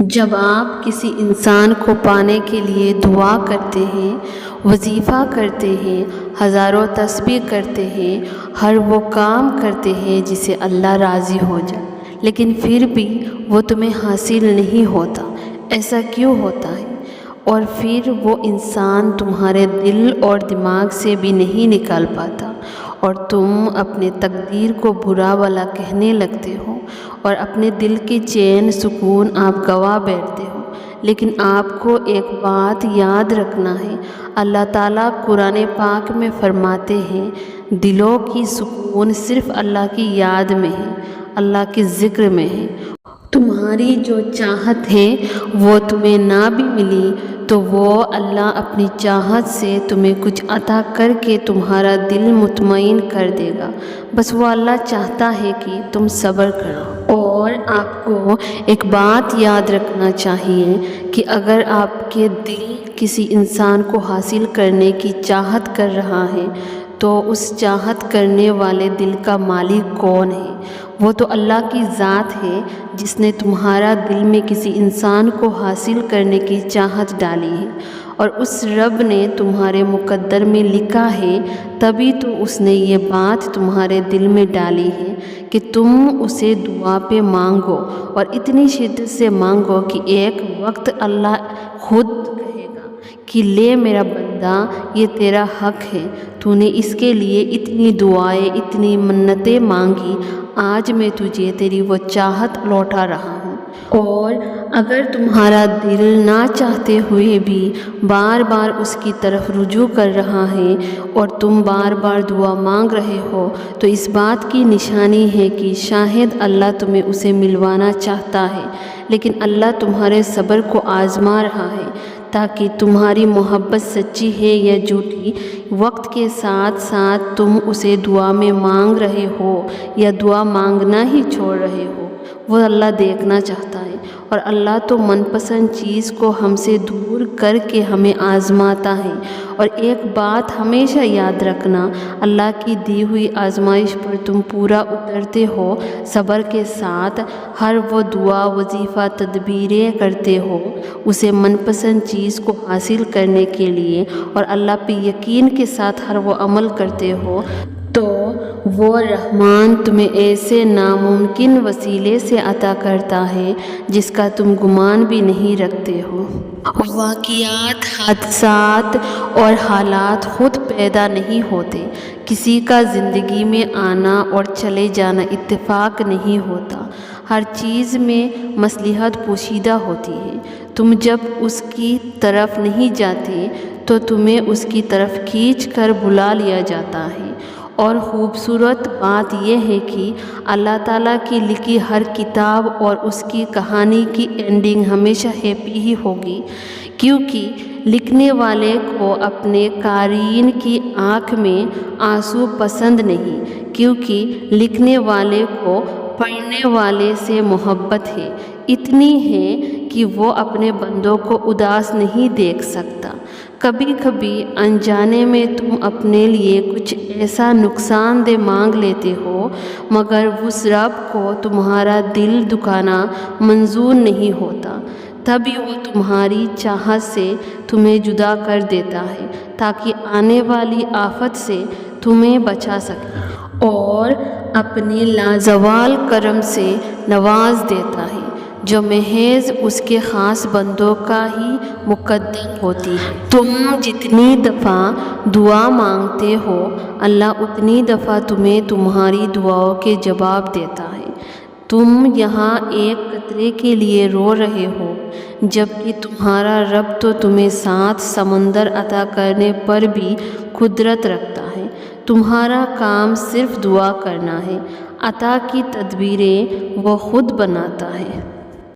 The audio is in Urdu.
جب آپ کسی انسان کو پانے کے لیے دعا کرتے ہیں، وظیفہ کرتے ہیں، ہزاروں تسبیح کرتے ہیں، ہر وہ کام کرتے ہیں جس سے اللہ راضی ہو جائے، لیکن پھر بھی وہ تمہیں حاصل نہیں ہوتا، ایسا کیوں ہوتا ہے؟ اور پھر وہ انسان تمہارے دل اور دماغ سے بھی نہیں نکال پاتا، اور تم اپنے تقدیر کو برا بھلا کہنے لگتے ہو، اور اپنے دل کی چین سکون آپ گوا بیٹھتے ہو۔ لیکن آپ کو ایک بات یاد رکھنا ہے، اللہ تعالیٰ قرآن پاک میں فرماتے ہیں، دلوں کی سکون صرف اللہ کی یاد میں ہے، اللہ کے ذکر میں ہے۔ تمہاری جو چاہت ہے وہ تمہیں نہ بھی ملی تو وہ اللہ اپنی چاہت سے تمہیں کچھ عطا کر کے تمہارا دل مطمئن کر دے گا۔ بس وہ اللہ چاہتا ہے کہ تم صبر کرو۔ اور آپ کو ایک بات یاد رکھنا چاہیے کہ اگر آپ کے دل کسی انسان کو حاصل کرنے کی چاہت کر رہا ہے تو اس چاہت کرنے والے دل کا مالک کون ہے؟ وہ تو اللہ کی ذات ہے جس نے تمہارا دل میں کسی انسان کو حاصل کرنے کی چاہت ڈالی ہے، اور اس رب نے تمہارے مقدر میں لکھا ہے، تبھی تو اس نے یہ بات تمہارے دل میں ڈالی ہے کہ تم اسے دعا پہ مانگو، اور اتنی شدت سے مانگو کہ ایک وقت اللہ خود کہے گا کہ لے میرا بندہ، یہ تیرا حق ہے، تو نے اس کے لیے اتنی دعائیں، اتنی منتیں مانگی، آج میں تجھے تیری وہ چاہت لوٹا رہا ہوں۔ اور اگر تمہارا دل نہ چاہتے ہوئے بھی بار بار اس کی طرف رجوع کر رہا ہے اور تم بار بار دعا مانگ رہے ہو تو اس بات کی نشانی ہے کہ شاید اللہ تمہیں اسے ملوانا چاہتا ہے، لیکن اللہ تمہارے صبر کو آزما رہا ہے تاکہ تمہاری محبت سچی ہے یا جھوٹی، وقت کے ساتھ ساتھ تم اسے دعا میں مانگ رہے ہو یا دعا مانگنا ہی چھوڑ رہے ہو، وہ اللہ دیکھنا چاہتا ہے۔ اور اللہ تو من پسند چیز کو ہم سے دور کر کے ہمیں آزماتا ہے۔ اور ایک بات ہمیشہ یاد رکھنا، اللہ کی دی ہوئی آزمائش پر تم پورا اترتے ہو، صبر کے ساتھ ہر وہ دعا، وظیفہ، تدبیریں کرتے ہو اسے من پسند چیز کو حاصل کرنے کے لیے، اور اللہ پہ یقین کے ساتھ ہر وہ عمل کرتے ہو، تو وہ رحمان تمہیں ایسے ناممکن وسیلے سے عطا کرتا ہے جس کا تم گمان بھی نہیں رکھتے ہو۔ واقعات، حادثات اور حالات خود پیدا نہیں ہوتے، کسی کا زندگی میں آنا اور چلے جانا اتفاق نہیں ہوتا، ہر چیز میں مصلحت پوشیدہ ہوتی ہے۔ تم جب اس کی طرف نہیں جاتے تو تمہیں اس کی طرف کھینچ کر بلا لیا جاتا ہے۔ اور خوبصورت بات یہ ہے کہ اللہ تعالیٰ کی لکھی ہر کتاب اور اس کی کہانی کی اینڈنگ ہمیشہ ہیپی ہی ہوگی، کیونکہ لکھنے والے کو اپنے قارئین کی آنکھ میں آنسو پسند نہیں، کیونکہ لکھنے والے کو پڑھنے والے سے محبت ہے، اتنی ہے کہ وہ اپنے بندوں کو اداس نہیں دیکھ سکتا۔ کبھی کبھی انجانے میں تم اپنے لیے کچھ ایسا نقصان دہ مانگ لیتے ہو، مگر اس رب کو تمہارا دل دکھانا منظور نہیں ہوتا، تبھی وہ تمہاری چاہت سے تمہیں جدا کر دیتا ہے تاکہ آنے والی آفت سے تمہیں بچا سکے، اور اپنے لازوال کرم سے نواز دیتا ہے جو محض اس کے خاص بندوں کا ہی مقدر ہوتی ہے۔ تم جتنی دفعہ دعا مانگتے ہو اللہ اتنی دفعہ تمہیں تمہاری دعاؤں کے جواب دیتا ہے۔ تم یہاں ایک قطرے کے لیے رو رہے ہو، جبکہ تمہارا رب تو تمہیں 7 سمندر عطا کرنے پر بھی قدرت رکھتا ہے۔ تمہارا کام صرف دعا کرنا ہے، عطا کی تدبیریں وہ خود بناتا ہے۔